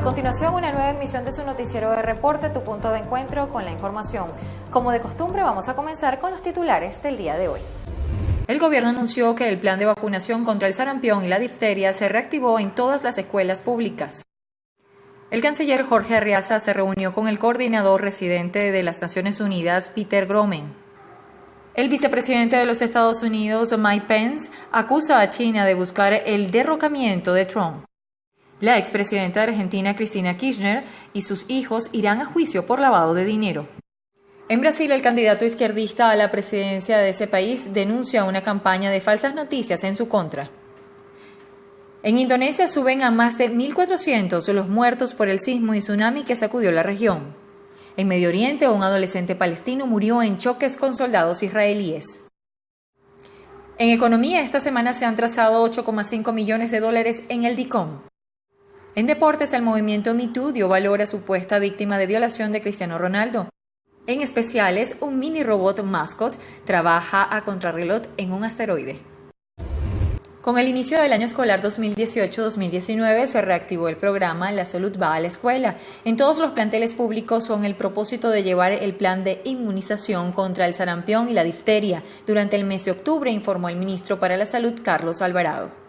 A continuación, una nueva emisión de su noticiero de Reporte, tu punto de encuentro con la información. Como de costumbre, vamos a comenzar con los titulares del día de hoy. El gobierno anunció que el plan de vacunación contra el sarampión y la difteria se reactivó en todas las escuelas públicas. El canciller Jorge Arreaza se reunió con el coordinador residente de las Naciones Unidas, Peter Gromen. El vicepresidente de los Estados Unidos, Mike Pence, acusa a China de buscar el derrocamiento de Trump. La expresidenta de Argentina, Cristina Kirchner, y sus hijos irán a juicio por lavado de dinero. En Brasil, el candidato izquierdista a la presidencia de ese país denuncia una campaña de falsas noticias en su contra. En Indonesia suben a más de 1.400 los muertos por el sismo y tsunami que sacudió la región. En Medio Oriente, un adolescente palestino murió en choques con soldados israelíes. En economía, esta semana se han trazado $8,5 millones en el DICOM. En deportes, el movimiento Me Too dio valor a supuesta víctima de violación de Cristiano Ronaldo. En especiales, un mini robot mascot trabaja a contrarreloj en un asteroide. Con el inicio del año escolar 2018-2019 se reactivó el programa La Salud va a la escuela. En todos los planteles públicos con el propósito de llevar el plan de inmunización contra el sarampión y la difteria durante el mes de octubre, informó el ministro para la Salud, Carlos Alvarado.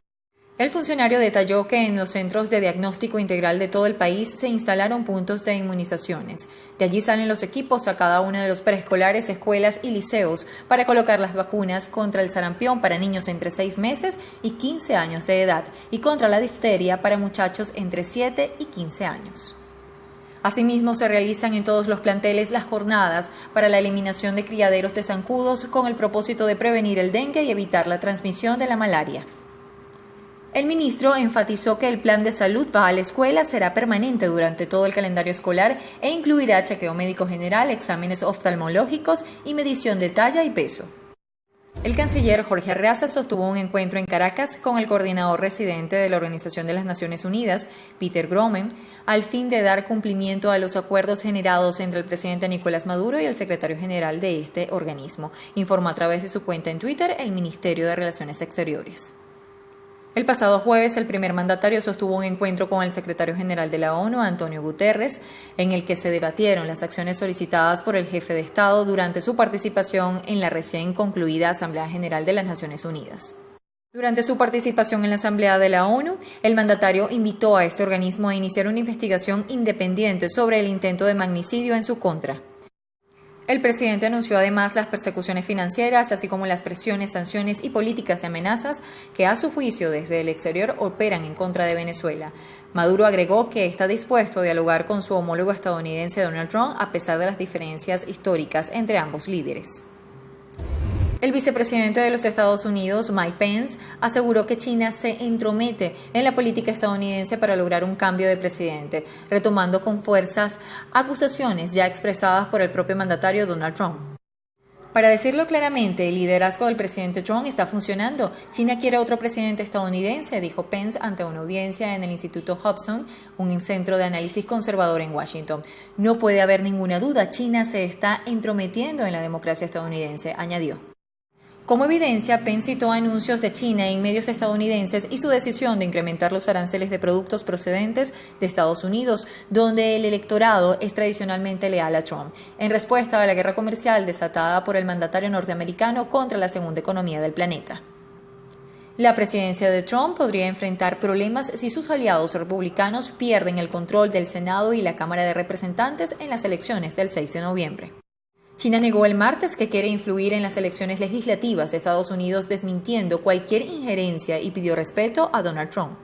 El funcionario detalló que en los centros de diagnóstico integral de todo el país se instalaron puntos de inmunizaciones. De allí salen los equipos a cada uno de los preescolares, escuelas y liceos para colocar las vacunas contra el sarampión para niños entre 6 meses y 15 años de edad y contra la difteria para muchachos entre 7 y 15 años. Asimismo, se realizan en todos los planteles las jornadas para la eliminación de criaderos de zancudos con el propósito de prevenir el dengue y evitar la transmisión de la malaria. El ministro enfatizó que el plan de salud va a la escuela será permanente durante todo el calendario escolar e incluirá chequeo médico general, exámenes oftalmológicos y medición de talla y peso. El canciller Jorge Arreaza sostuvo un encuentro en Caracas con el coordinador residente de la Organización de las Naciones Unidas, Peter Gromen, al fin de dar cumplimiento a los acuerdos generados entre el presidente Nicolás Maduro y el secretario general de este organismo, informó a través de su cuenta en Twitter el Ministerio de Relaciones Exteriores. El pasado jueves, el primer mandatario sostuvo un encuentro con el secretario general de la ONU, Antonio Guterres, en el que se debatieron las acciones solicitadas por el jefe de Estado durante su participación en la recién concluida Asamblea General de las Naciones Unidas. Durante su participación en la Asamblea de la ONU, el mandatario invitó a este organismo a iniciar una investigación independiente sobre el intento de magnicidio en su contra. El presidente anunció además las persecuciones financieras, así como las presiones, sanciones y políticas de amenazas que a su juicio desde el exterior operan en contra de Venezuela. Maduro agregó que está dispuesto a dialogar con su homólogo estadounidense Donald Trump a pesar de las diferencias históricas entre ambos líderes. El vicepresidente de los Estados Unidos, Mike Pence, aseguró que China se entromete en la política estadounidense para lograr un cambio de presidente, retomando con fuerzas acusaciones ya expresadas por el propio mandatario Donald Trump. Para decirlo claramente, el liderazgo del presidente Trump está funcionando. China quiere otro presidente estadounidense, dijo Pence ante una audiencia en el Instituto Hobson, un centro de análisis conservador en Washington. No puede haber ninguna duda, China se está entrometiendo en la democracia estadounidense, añadió. Como evidencia, Pence citó anuncios de China en medios estadounidenses y su decisión de incrementar los aranceles de productos procedentes de Estados Unidos, donde el electorado es tradicionalmente leal a Trump, en respuesta a la guerra comercial desatada por el mandatario norteamericano contra la segunda economía del planeta. La presidencia de Trump podría enfrentar problemas si sus aliados republicanos pierden el control del Senado y la Cámara de Representantes en las elecciones del 6 de noviembre. China negó el martes que quiere influir en las elecciones legislativas de Estados Unidos, desmintiendo cualquier injerencia y pidió respeto a Donald Trump.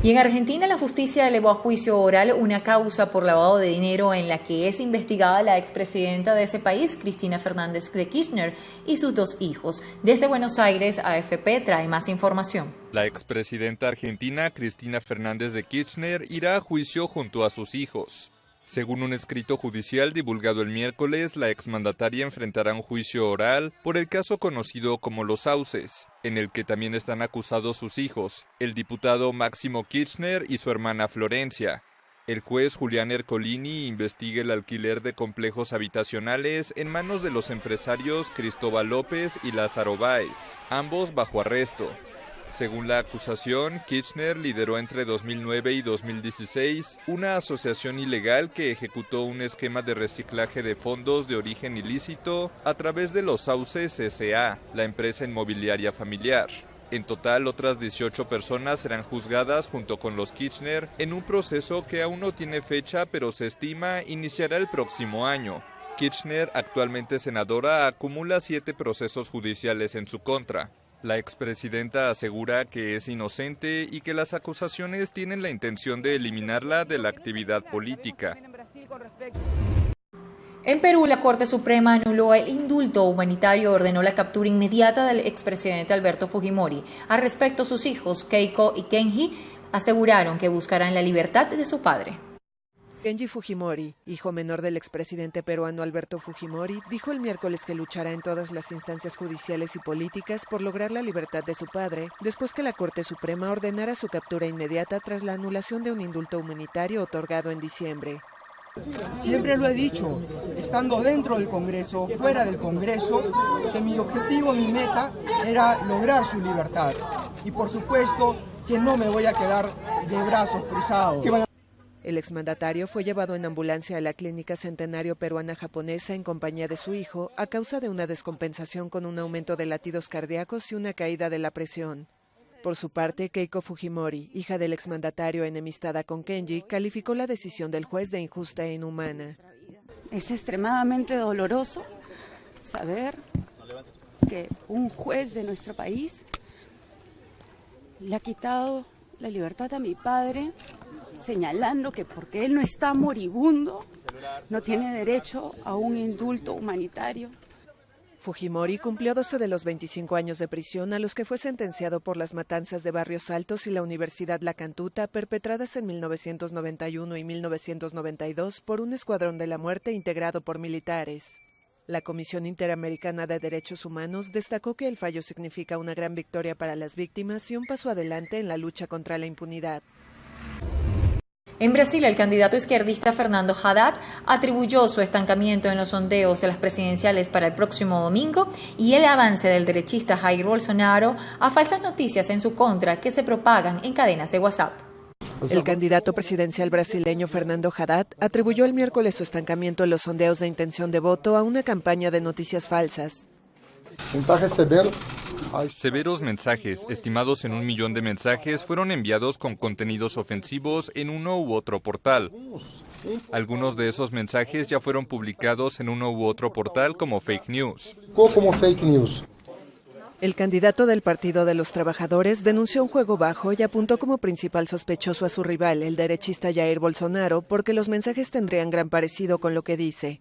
Y en Argentina, la justicia elevó a juicio oral una causa por lavado de dinero en la que es investigada la expresidenta de ese país, Cristina Fernández de Kirchner, y sus 2 hijos. Desde Buenos Aires, AFP trae más información. La expresidenta argentina, Cristina Fernández de Kirchner, irá a juicio junto a sus hijos. Según un escrito judicial divulgado el miércoles, la exmandataria enfrentará un juicio oral por el caso conocido como Los Sauces, en el que también están acusados sus hijos, el diputado Máximo Kirchner y su hermana Florencia. El juez Julián Ercolini investiga el alquiler de complejos habitacionales en manos de los empresarios Cristóbal López y Lázaro Báez, ambos bajo arresto. Según la acusación, Kirchner lideró entre 2009 y 2016 una asociación ilegal que ejecutó un esquema de reciclaje de fondos de origen ilícito a través de los Sauces S.A., la empresa inmobiliaria familiar. En total, otras 18 personas serán juzgadas junto con los Kirchner en un proceso que aún no tiene fecha, pero se estima iniciará el próximo año. Kirchner, actualmente senadora, acumula 7 procesos judiciales en su contra. La expresidenta asegura que es inocente y que las acusaciones tienen la intención de eliminarla de la actividad política. En Perú, la Corte Suprema anuló el indulto humanitario y ordenó la captura inmediata del expresidente Alberto Fujimori. Al respecto, sus hijos, Keiko y Kenji, aseguraron que buscarán la libertad de su padre. Kenji Fujimori, hijo menor del expresidente peruano Alberto Fujimori, dijo el miércoles que luchará en todas las instancias judiciales y políticas por lograr la libertad de su padre, después que la Corte Suprema ordenara su captura inmediata tras la anulación de un indulto humanitario otorgado en diciembre. Siempre lo he dicho, estando dentro del Congreso, fuera del Congreso, que mi objetivo, mi meta era lograr su libertad. Y por supuesto que no me voy a quedar de brazos cruzados. El exmandatario fue llevado en ambulancia a la clínica Centenario Peruana Japonesa en compañía de su hijo a causa de una descompensación con un aumento de latidos cardíacos y una caída de la presión. Por su parte, Keiko Fujimori, hija del exmandatario enemistada con Kenji, calificó la decisión del juez de injusta e inhumana. Es extremadamente doloroso saber que un juez de nuestro país le ha quitado la libertad a mi padre, señalando que porque él no está moribundo, no tiene derecho a un indulto humanitario. Fujimori cumplió 12 de los 25 años de prisión a los que fue sentenciado por las matanzas de Barrios Altos y la Universidad La Cantuta, perpetradas en 1991 y 1992 por un escuadrón de la muerte integrado por militares. La Comisión Interamericana de Derechos Humanos destacó que el fallo significa una gran victoria para las víctimas y un paso adelante en la lucha contra la impunidad. En Brasil, el candidato izquierdista Fernando Haddad atribuyó su estancamiento en los sondeos de las presidenciales para el próximo domingo y el avance del derechista Jair Bolsonaro a falsas noticias en su contra que se propagan en cadenas de WhatsApp. El candidato presidencial brasileño Fernando Haddad atribuyó el miércoles su estancamiento en los sondeos de intención de voto a una campaña de noticias falsas. Severos mensajes, estimados en 1 millón de mensajes, fueron enviados con contenidos ofensivos en uno u otro portal. Algunos de esos mensajes ya fueron publicados en uno u otro portal como fake news. El candidato del Partido de los Trabajadores denunció un juego bajo y apuntó como principal sospechoso a su rival, el derechista Jair Bolsonaro, porque los mensajes tendrían gran parecido con lo que dice.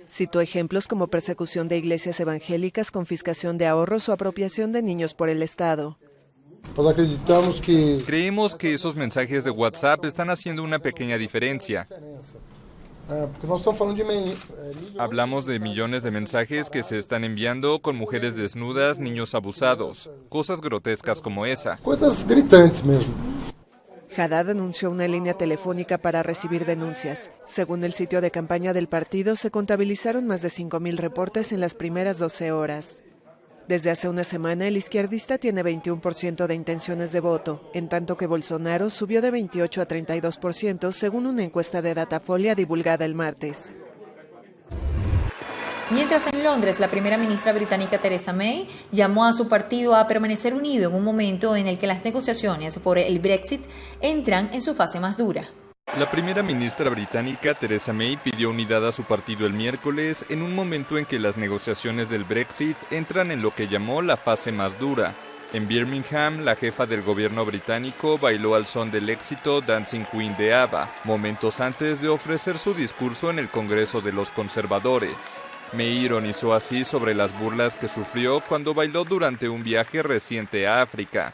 Citó ejemplos como persecución de iglesias evangélicas, confiscación de ahorros o apropiación de niños por el Estado. Creemos que esos mensajes de WhatsApp están haciendo una pequeña diferencia. Hablamos de millones de mensajes que se están enviando con mujeres desnudas, niños abusados, cosas grotescas como esa. Cosas gritantes mesmo. Haddad anunció una línea telefónica para recibir denuncias. Según el sitio de campaña del partido, se contabilizaron más de 5.000 reportes en las primeras 12 horas. Desde hace una semana, el izquierdista tiene 21% de intenciones de voto, en tanto que Bolsonaro subió de 28 a 32%, según una encuesta de Datafolia divulgada el martes. Mientras en Londres, la primera ministra británica Theresa May llamó a su partido a permanecer unido en un momento en el que las negociaciones por el Brexit entran en su fase más dura. La primera ministra británica Theresa May pidió unidad a su partido el miércoles en un momento en que las negociaciones del Brexit entran en lo que llamó la fase más dura. En Birmingham, la jefa del gobierno británico bailó al son del éxito Dancing Queen de ABBA, momentos antes de ofrecer su discurso en el Congreso de los Conservadores. May ironizó así sobre las burlas que sufrió cuando bailó durante un viaje reciente a África.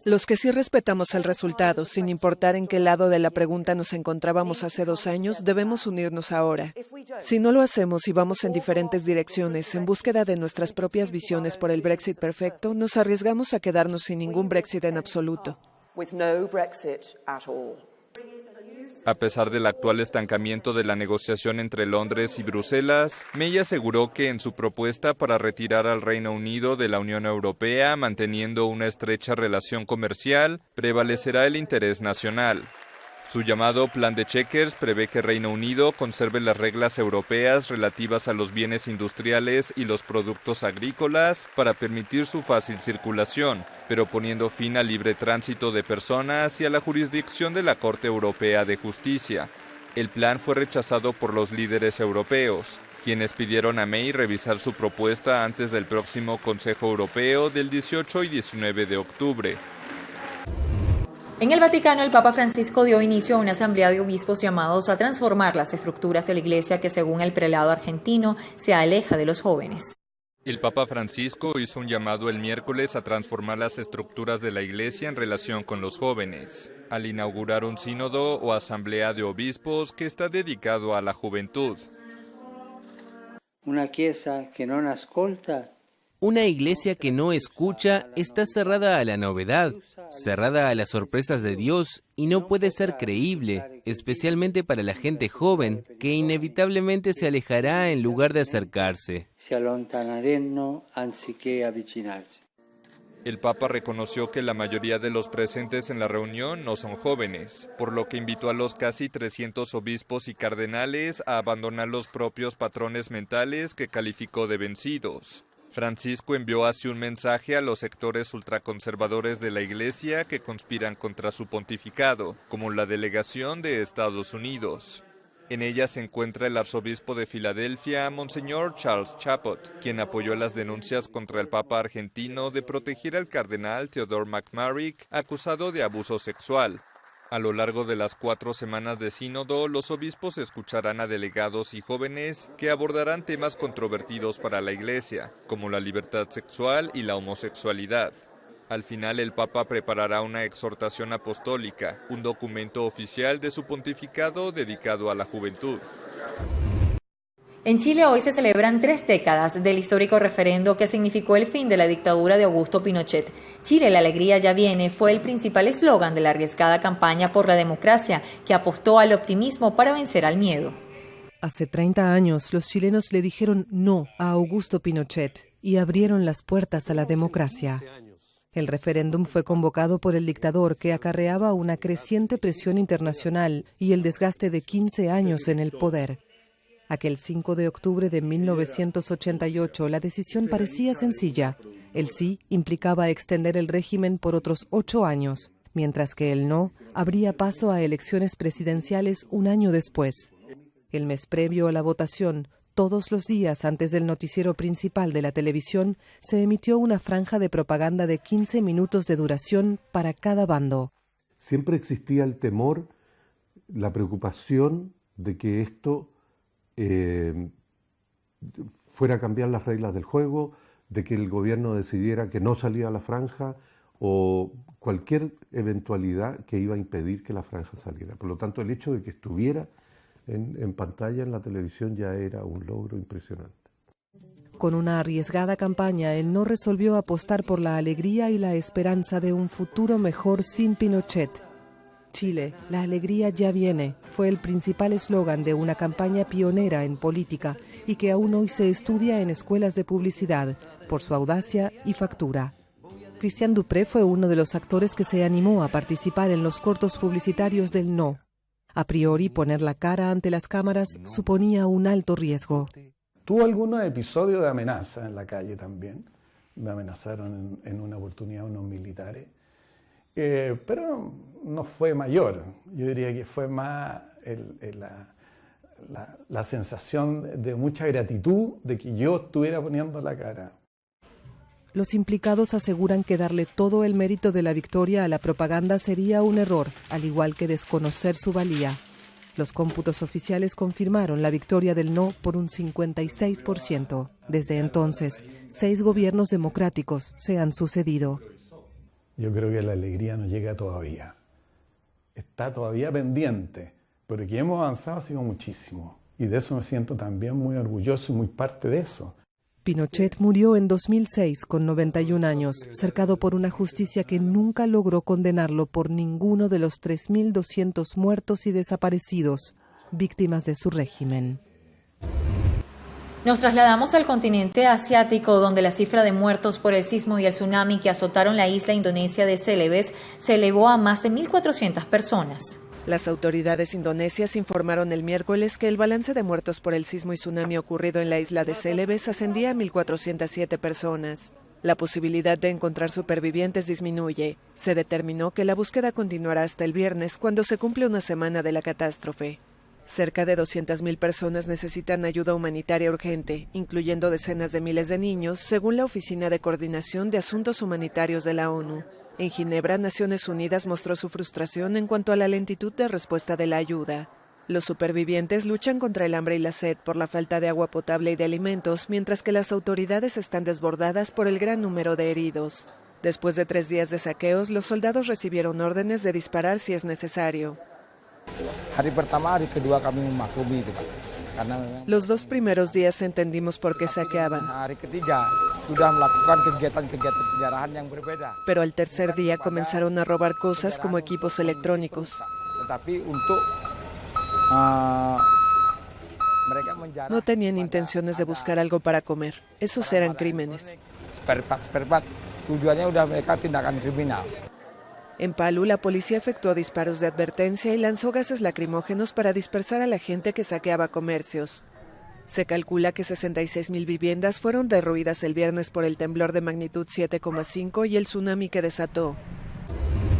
Los que sí respetamos el resultado, sin importar en qué lado de la pregunta nos encontrábamos hace 2 años, debemos unirnos ahora. Si no lo hacemos y vamos en diferentes direcciones en búsqueda de nuestras propias visiones por el Brexit perfecto, nos arriesgamos a quedarnos sin ningún Brexit en absoluto. A pesar del actual estancamiento de la negociación entre Londres y Bruselas, May aseguró que en su propuesta para retirar al Reino Unido de la Unión Europea, manteniendo una estrecha relación comercial, prevalecerá el interés nacional. Su llamado Plan de Chequers prevé que Reino Unido conserve las reglas europeas relativas a los bienes industriales y los productos agrícolas para permitir su fácil circulación, pero poniendo fin al libre tránsito de personas y a la jurisdicción de la Corte Europea de Justicia. El plan fue rechazado por los líderes europeos, quienes pidieron a May revisar su propuesta antes del próximo Consejo Europeo del 18 y 19 de octubre. En el Vaticano, el Papa Francisco dio inicio a una asamblea de obispos llamados a transformar las estructuras de la Iglesia que, según el prelado argentino, se aleja de los jóvenes. El Papa Francisco hizo un llamado el miércoles a transformar las estructuras de la Iglesia en relación con los jóvenes, al inaugurar un sínodo o asamblea de obispos que está dedicado a la juventud. Una iglesia que no ascolta. Una iglesia que no escucha está cerrada a la novedad, cerrada a las sorpresas de Dios y no puede ser creíble, especialmente para la gente joven, que inevitablemente se alejará en lugar de acercarse. Se allontanaranno anziché avvicinarsi. El Papa reconoció que la mayoría de los presentes en la reunión no son jóvenes, por lo que invitó a los casi 300 obispos y cardenales a abandonar los propios patrones mentales que calificó de vencidos. Francisco envió así un mensaje a los sectores ultraconservadores de la Iglesia que conspiran contra su pontificado, como la delegación de Estados Unidos. En ella se encuentra el arzobispo de Filadelfia, Monseñor Charles Chaput, quien apoyó las denuncias contra el Papa argentino de proteger al cardenal Theodore McMarrick, acusado de abuso sexual. A lo largo de las 4 semanas de sínodo, los obispos escucharán a delegados y jóvenes que abordarán temas controvertidos para la Iglesia, como la libertad sexual y la homosexualidad. Al final, el Papa preparará una exhortación apostólica, un documento oficial de su pontificado dedicado a la juventud. En Chile hoy se celebran 3 décadas del histórico referendo que significó el fin de la dictadura de Augusto Pinochet. Chile, la alegría ya viene, fue el principal eslogan de la arriesgada campaña por la democracia que apostó al optimismo para vencer al miedo. Hace 30 años, los chilenos le dijeron no a Augusto Pinochet y abrieron las puertas a la democracia. El referéndum fue convocado por el dictador que acarreaba una creciente presión internacional y el desgaste de 15 años en el poder. Aquel 5 de octubre de 1988, la decisión parecía sencilla. El sí implicaba extender el régimen por otros 8 años, mientras que el no abría paso a elecciones presidenciales un año después. El mes previo a la votación, todos los días antes del noticiero principal de la televisión, se emitió una franja de propaganda de 15 minutos de duración para cada bando. Siempre existía el temor, la preocupación de que esto fuera a cambiar las reglas del juego, de que el gobierno decidiera que no salía a la franja o cualquier eventualidad que iba a impedir que la franja saliera. Por lo tanto, el hecho de que estuviera en pantalla en la televisión ya era un logro impresionante. Con una arriesgada campaña, el no resolvió apostar por la alegría y la esperanza de un futuro mejor sin Pinochet. Chile, la alegría ya viene, fue el principal eslogan de una campaña pionera en política y que aún hoy se estudia en escuelas de publicidad por su audacia y factura. Cristian Dupré fue uno de los actores que se animó a participar en los cortos publicitarios del no. A priori, poner la cara ante las cámaras suponía un alto riesgo. Tuvo algunos episodios de amenaza en la calle también. Me amenazaron en una oportunidad unos militares. Pero no fue mayor. Yo diría que fue más la sensación de mucha gratitud de que yo estuviera poniendo la cara. Los implicados aseguran que darle todo el mérito de la victoria a la propaganda sería un error, al igual que desconocer su valía. Los cómputos oficiales confirmaron la victoria del no por un 56%. Desde entonces, 6 gobiernos democráticos se han sucedido. Yo creo que la alegría no llega todavía. Está todavía pendiente, pero que hemos avanzado ha sido muchísimo. Y de eso me siento también muy orgulloso y muy parte de eso. Pinochet murió en 2006 con 91 años, cercado por una justicia que nunca logró condenarlo por ninguno de los 3.200 muertos y desaparecidos, víctimas de su régimen. Nos trasladamos al continente asiático, donde la cifra de muertos por el sismo y el tsunami que azotaron la isla indonesia de Celebes se elevó a más de 1.400 personas. Las autoridades indonesias informaron el miércoles que el balance de muertos por el sismo y tsunami ocurrido en la isla de Celebes ascendía a 1.407 personas. La posibilidad de encontrar supervivientes disminuye. Se determinó que la búsqueda continuará hasta el viernes, cuando se cumple una semana de la catástrofe. Cerca de 200.000 personas necesitan ayuda humanitaria urgente, incluyendo decenas de miles de niños, según la Oficina de Coordinación de Asuntos Humanitarios de la ONU. En Ginebra, Naciones Unidas mostró su frustración en cuanto a la lentitud de respuesta de la ayuda. Los supervivientes luchan contra el hambre y la sed por la falta de agua potable y de alimentos, mientras que las autoridades están desbordadas por el gran número de heridos. Después de 3 días de saqueos, los soldados recibieron órdenes de disparar si es necesario. Los 2 primeros días entendimos por qué saqueaban. Pero al tercer día comenzaron a robar cosas como equipos electrónicos. No tenían intenciones de buscar algo para comer. Esos eran crímenes. En Palu, la policía efectuó disparos de advertencia y lanzó gases lacrimógenos para dispersar a la gente que saqueaba comercios. Se calcula que 66.000 viviendas fueron derruidas el viernes por el temblor de magnitud 7,5 y el tsunami que desató.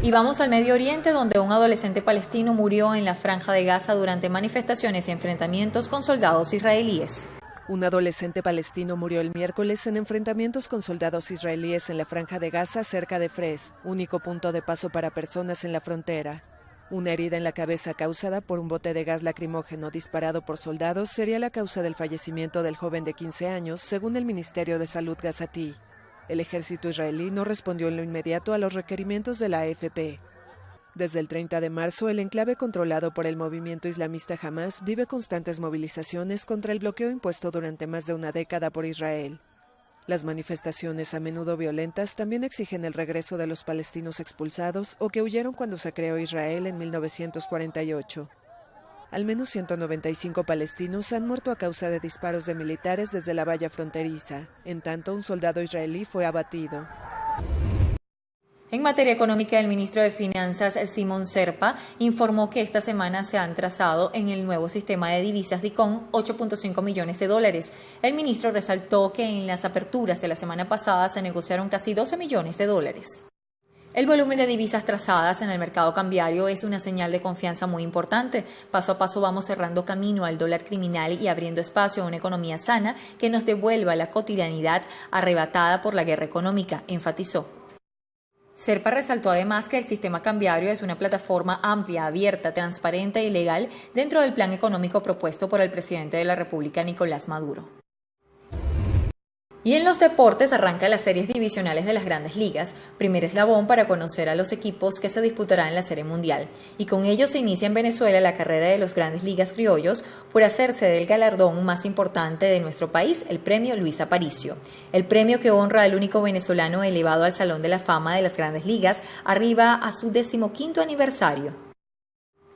Y vamos al Medio Oriente, donde un adolescente palestino murió en la Franja de Gaza durante manifestaciones y enfrentamientos con soldados israelíes. Un adolescente palestino murió el miércoles en enfrentamientos con soldados israelíes en la Franja de Gaza cerca de Fres, único punto de paso para personas en la frontera. Una herida en la cabeza causada por un bote de gas lacrimógeno disparado por soldados sería la causa del fallecimiento del joven de 15 años, según el Ministerio de Salud gazatí. El ejército israelí no respondió en lo inmediato a los requerimientos de la AFP. Desde el 30 de marzo, el enclave controlado por el movimiento islamista Hamas vive constantes movilizaciones contra el bloqueo impuesto durante más de una década por Israel. Las manifestaciones, a menudo violentas, también exigen el regreso de los palestinos expulsados o que huyeron cuando se creó Israel en 1948. Al menos 195 palestinos han muerto a causa de disparos de militares desde la valla fronteriza. En tanto, un soldado israelí fue abatido. En materia económica, el ministro de Finanzas, Simón Serpa, informó que esta semana se han trazado en el nuevo sistema de divisas DICOM 8.5 millones de dólares. El ministro resaltó que en las aperturas de la semana pasada se negociaron casi 12 millones de dólares. El volumen de divisas trazadas en el mercado cambiario es una señal de confianza muy importante. Paso a paso vamos cerrando camino al dólar criminal y abriendo espacio a una economía sana que nos devuelva la cotidianidad arrebatada por la guerra económica, enfatizó. Serpa resaltó además que el sistema cambiario es una plataforma amplia, abierta, transparente y legal dentro del plan económico propuesto por el presidente de la República, Nicolás Maduro. Y en los deportes arrancan las series divisionales de las Grandes Ligas, primer eslabón para conocer a los equipos que se disputarán en la Serie Mundial. Y con ello se inicia en Venezuela la carrera de los Grandes Ligas criollos por hacerse del galardón más importante de nuestro país, el Premio Luis Aparicio. El premio que honra al único venezolano elevado al Salón de la Fama de las Grandes Ligas arriba a su 15º aniversario.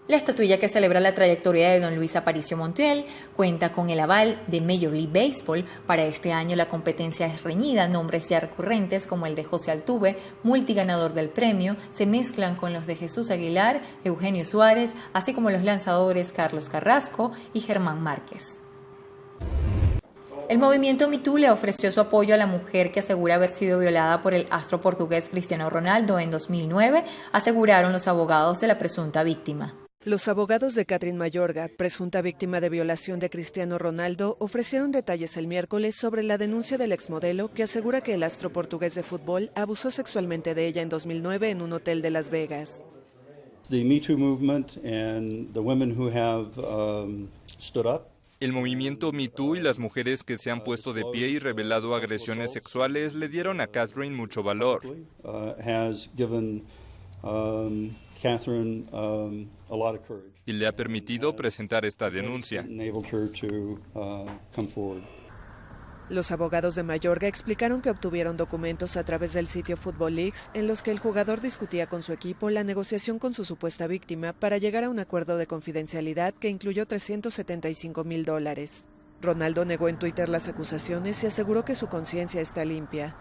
La estatuilla, que celebra la trayectoria de don Luis Aparicio Montiel, cuenta con el aval de Major League Baseball. Para este año la competencia es reñida. Nombres ya recurrentes como el de José Altuve, multiganador del premio, se mezclan con los de Jesús Aguilar, Eugenio Suárez, así como los lanzadores Carlos Carrasco y Germán Márquez. El movimiento Me Too le ofreció su apoyo a la mujer que asegura haber sido violada por el astro portugués Cristiano Ronaldo en 2009, aseguraron los abogados de la presunta víctima. Los abogados de Catherine Mayorga, presunta víctima de violación de Cristiano Ronaldo, ofrecieron detalles el miércoles sobre la denuncia del exmodelo que asegura que el astro portugués de fútbol abusó sexualmente de ella en 2009 en un hotel de Las Vegas. The Me Too movement and the women who have stood up. El movimiento Me Too y las mujeres que se han puesto de pie y revelado agresiones sexuales le dieron a Catherine mucho valor. Y le ha permitido presentar esta denuncia. Los abogados de Mayorga explicaron que obtuvieron documentos a través del sitio Football Leaks en los que el jugador discutía con su equipo la negociación con su supuesta víctima para llegar a un acuerdo de confidencialidad que incluyó $375,000. Ronaldo negó en Twitter las acusaciones y aseguró que su conciencia está limpia.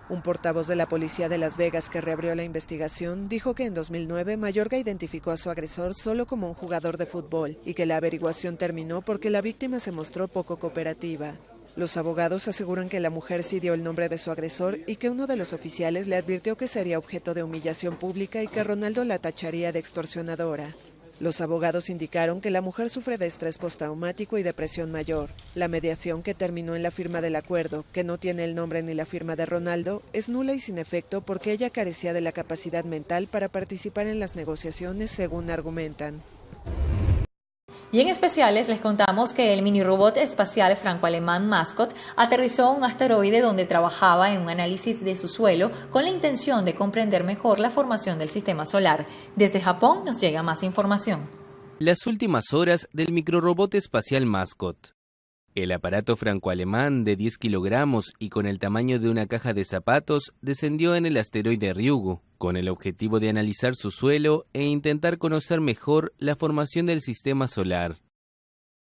Un portavoz de la policía de Las Vegas que reabrió la investigación dijo que en 2009 Mayorga identificó a su agresor solo como un jugador de fútbol y que la averiguación terminó porque la víctima se mostró poco cooperativa. Los abogados aseguran que la mujer sí dio el nombre de su agresor y que uno de los oficiales le advirtió que sería objeto de humillación pública y que Ronaldo la tacharía de extorsionadora. Los abogados indicaron que la mujer sufre de estrés postraumático y depresión mayor. La mediación, que terminó en la firma del acuerdo, que no tiene el nombre ni la firma de Ronaldo, es nula y sin efecto porque ella carecía de la capacidad mental para participar en las negociaciones, según argumentan. Y en especiales les contamos que el mini robot espacial franco-alemán Mascot aterrizó a un asteroide donde trabajaba en un análisis de su suelo con la intención de comprender mejor la formación del sistema solar. Desde Japón nos llega más información. Las últimas horas del microrobot espacial Mascot. El aparato franco-alemán de 10 kilogramos y con el tamaño de una caja de zapatos descendió en el asteroide Ryugu, con el objetivo de analizar su suelo e intentar conocer mejor la formación del sistema solar.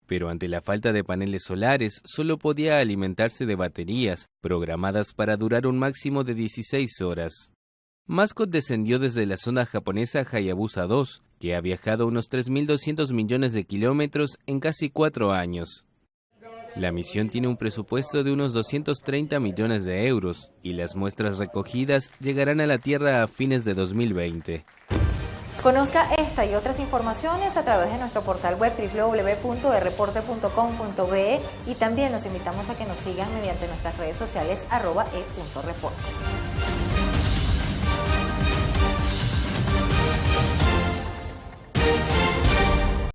Pero ante la falta de paneles solares, solo podía alimentarse de baterías, programadas para durar un máximo de 16 horas. Mascot descendió desde la sonda japonesa Hayabusa 2, que ha viajado unos 3.200 millones de kilómetros en casi 4 años. La misión tiene un presupuesto de unos 230 millones de euros y las muestras recogidas llegarán a la Tierra a fines de 2020. Conozca esta y otras informaciones a través de nuestro portal web www.ereporte.com.be y también los invitamos a que nos sigan mediante nuestras redes sociales @e.reporte.